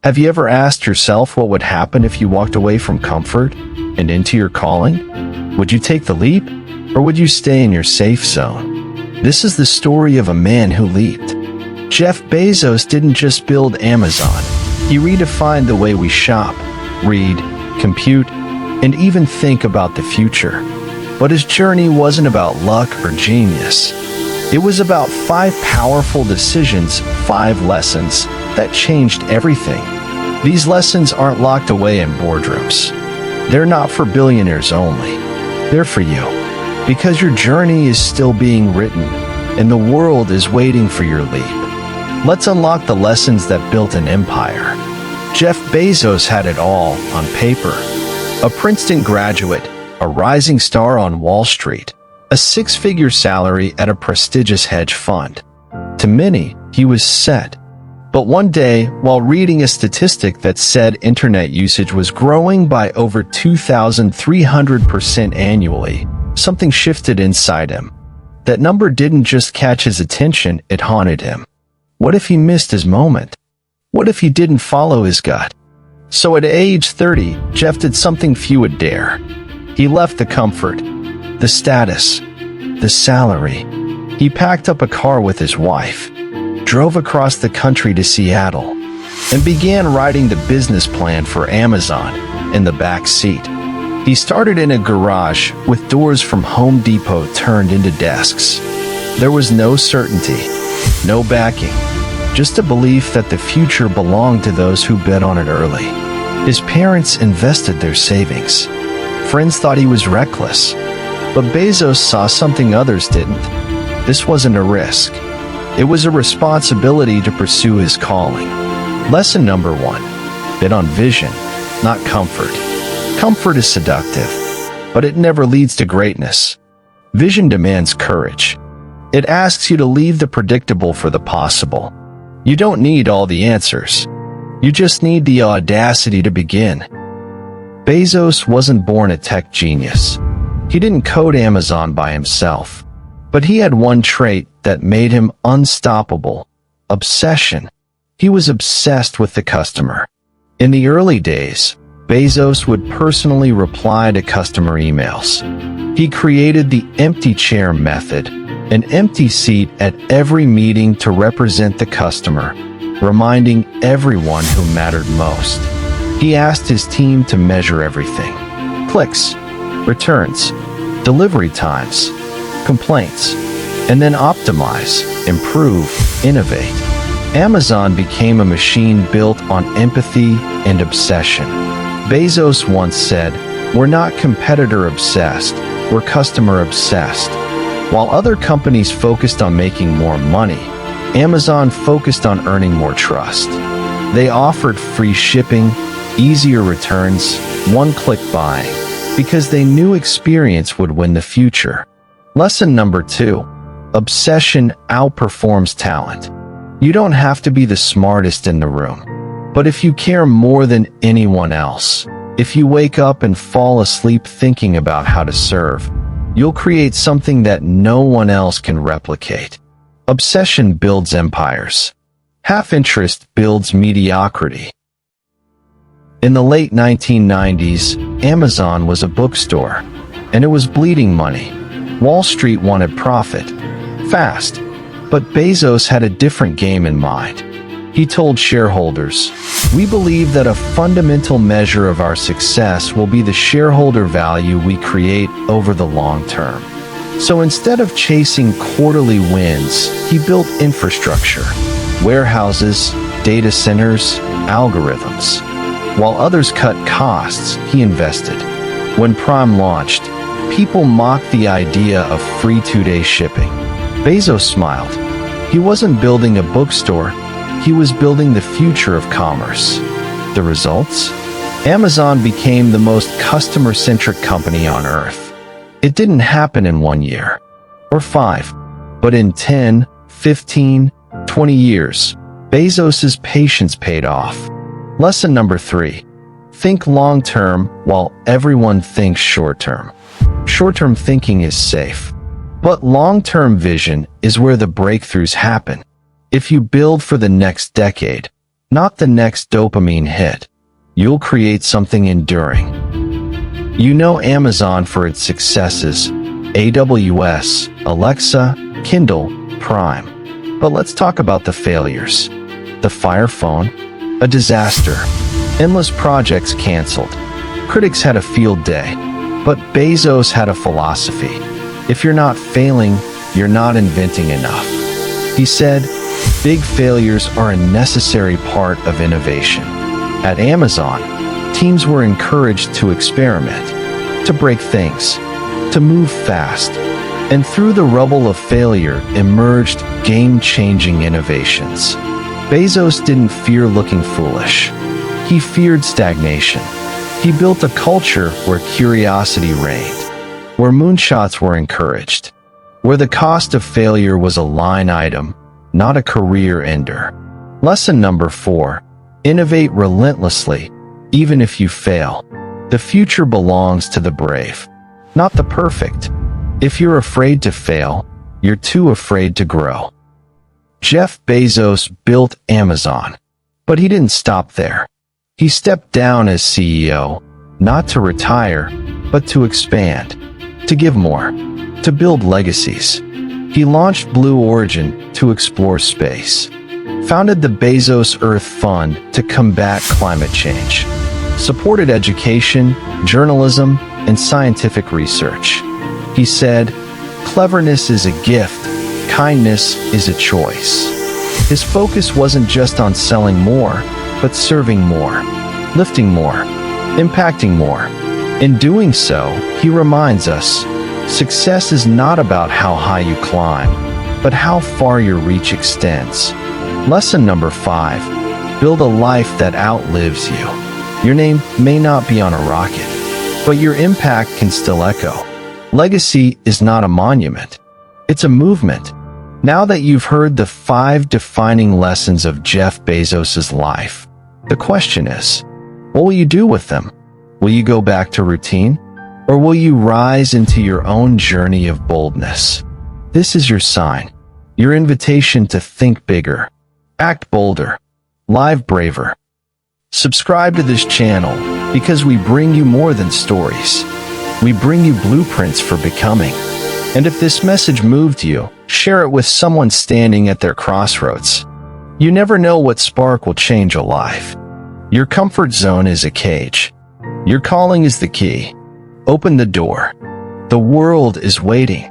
Have you ever asked yourself what would happen if you walked away from comfort and into your calling? Would you take the leap, or would you stay in your safe zone? This is the story of a man who leaped. Jeff Bezos didn't just build Amazon. He redefined the way we shop, read, compute, and even think about the future. But his journey wasn't about luck or genius. It was about 5 powerful decisions, 5 lessons that changed everything. These lessons aren't locked away in boardrooms. They're not for billionaires only. They're for you, because your journey is still being written, and the world is waiting for your leap. Let's unlock the lessons that built an empire. Jeff Bezos had it all on paper. A Princeton graduate, a rising star on Wall Street, a 6-figure salary at a prestigious hedge fund. To many, he was set. But one day, while reading a statistic that said internet usage was growing by over 2,300% annually, something shifted inside him. That number didn't just catch his attention, it haunted him. What if he missed his moment? What if he didn't follow his gut? So at age 30, Jeff did something few would dare. He left the comfort, the status, the salary. He packed up a car with his wife, drove across the country to Seattle, and began writing the business plan for Amazon in the back seat. He started in a garage with doors from Home Depot turned into desks. There was no certainty, no backing, just a belief that the future belonged to those who bet on it early. His parents invested their savings. Friends thought he was reckless, but Bezos saw something others didn't. This wasn't a risk. It was a responsibility to pursue his calling. Lesson number 1. Bet on vision, not comfort. Comfort is seductive, but it never leads to greatness. Vision demands courage. It asks you to leave the predictable for the possible. You don't need all the answers. You just need the audacity to begin. Bezos wasn't born a tech genius. He didn't code Amazon by himself. But he had one trait that made him unstoppable: obsession. He was obsessed with the customer. In the early days, Bezos would personally reply to customer emails. He created the empty chair method, an empty seat at every meeting to represent the customer, reminding everyone who mattered most. He asked his team to measure everything: clicks, returns, delivery times, complaints, and then optimize, improve, innovate. Amazon became a machine built on empathy and obsession. Bezos once said, "We're not competitor-obsessed, we're customer-obsessed." While other companies focused on making more money, Amazon focused on earning more trust. They offered free shipping, easier returns, one-click buying, because they knew experience would win the future. Lesson number 2. Obsession outperforms talent. You don't have to be the smartest in the room. But if you care more than anyone else, if you wake up and fall asleep thinking about how to serve, you'll create something that no one else can replicate. Obsession builds empires. Half-interest builds mediocrity. In the late 1990s, Amazon was a bookstore, and it was bleeding money. Wall Street wanted profit, fast, but Bezos had a different game in mind. He told shareholders, "We believe that a fundamental measure of our success will be the shareholder value we create over the long term." So instead of chasing quarterly wins, he built infrastructure, warehouses, data centers, algorithms. While others cut costs, he invested. When Prime launched, people mocked the idea of free 2-day shipping. Bezos smiled. He wasn't building a bookstore, he was building the future of commerce. The results? Amazon became the most customer-centric company on earth. It didn't happen in 1 year, or 5, but in 10, 15, 20 years. Bezos's patience paid off. Lesson number 3. Think long-term while everyone thinks short-term. Short-term thinking is safe, but long-term vision is where the breakthroughs happen. If you build for the next decade, not the next dopamine hit. You'll create something enduring. You know Amazon for its successes: AWS, Alexa, Kindle, Prime. But let's talk about the failures. The Fire Phone, a disaster. Endless projects canceled. Critics had a field day. But Bezos had a philosophy: if you're not failing, you're not inventing enough. He said, big failures are a necessary part of innovation. At Amazon, teams were encouraged to experiment, to break things, to move fast. And through the rubble of failure emerged game-changing innovations. Bezos didn't fear looking foolish. He feared stagnation. He built a culture where curiosity reigned, where moonshots were encouraged, where the cost of failure was a line item, not a career ender. Lesson number 4. Innovate relentlessly, even if you fail. The future belongs to the brave, not the perfect. If you're afraid to fail, you're too afraid to grow. Jeff Bezos built Amazon, but he didn't stop there. He stepped down as CEO, not to retire, but to expand, to give more, to build legacies. He launched Blue Origin to explore space, founded the Bezos Earth Fund to combat climate change, supported education, journalism, and scientific research. He said, "Cleverness is a gift, kindness is a choice." His focus wasn't just on selling more, but serving more, lifting more, impacting more. In doing so, he reminds us, success is not about how high you climb, but how far your reach extends. Lesson number 5. Build a life that outlives you. Your name may not be on a rocket, but your impact can still echo. Legacy is not a monument. It's a movement. Now that you've heard the 5 defining lessons of Jeff Bezos' life, the question is, what will you do with them? Will you go back to routine? Or will you rise into your own journey of boldness? This is your sign, your invitation to think bigger, act bolder, live braver. Subscribe to this channel because we bring you more than stories. We bring you blueprints for becoming. And if this message moved you, share it with someone standing at their crossroads. You never know what spark will change a life. Your comfort zone is a cage. Your calling is the key. Open the door. The world is waiting.